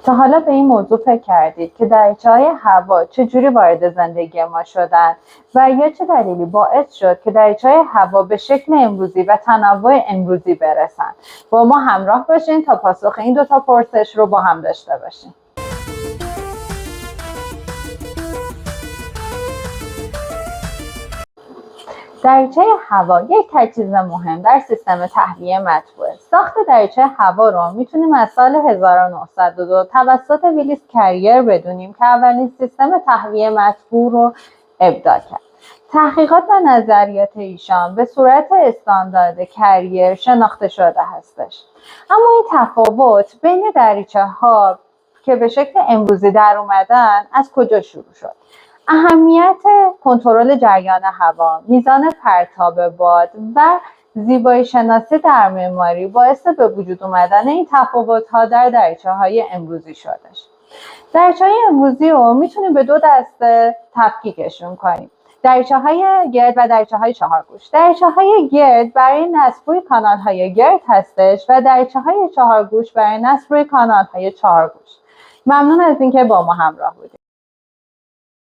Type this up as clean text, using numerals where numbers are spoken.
تا حالا به این موضوع فکر کردید که دریچه‌های هوا چجوری وارد زندگی ما شدن و یا چه دلیلی باعث شد که دریچه‌های هوا به شکل امروزی و تنوع امروزی برسن؟ با ما همراه باشین تا پاسخ این دو تا پرسش رو با هم داشته باشیم. دریچه هوا یک تجهیز مهم در سیستم تهویه مطبوعه. ساخت دریچه هوا رو میتونیم از سال 1902 توسط ویلیس کریر بدونیم که اولین سیستم تهویه مطبوع رو ابداع کرد. تحقیقات و نظریات ایشان به صورت استاندارد کریر شناخته شده هستش. اما این تفاوت بین دریچه ها که به شکل امروزی در اومدن از کجا شروع شد؟ اهمیت کنترل جریان هوا، میزان پرتاب باد و زیبایی شناسی در معماری باعث به وجود اومدن این تفاوت‌ها در دریچه‌های امروزی شدش. دریچه‌های امروزی رو میتونیم به دو دسته تفکیکشون کنیم: دریچه‌های گرد و دریچه‌های چهارگوش. دریچه‌های گرد برای نصب روی کانال‌های گرد هستش و دریچه‌های چهارگوش برای نصب روی کانال‌های چهارگوش. ممنون از اینکه با ما همراه بودید.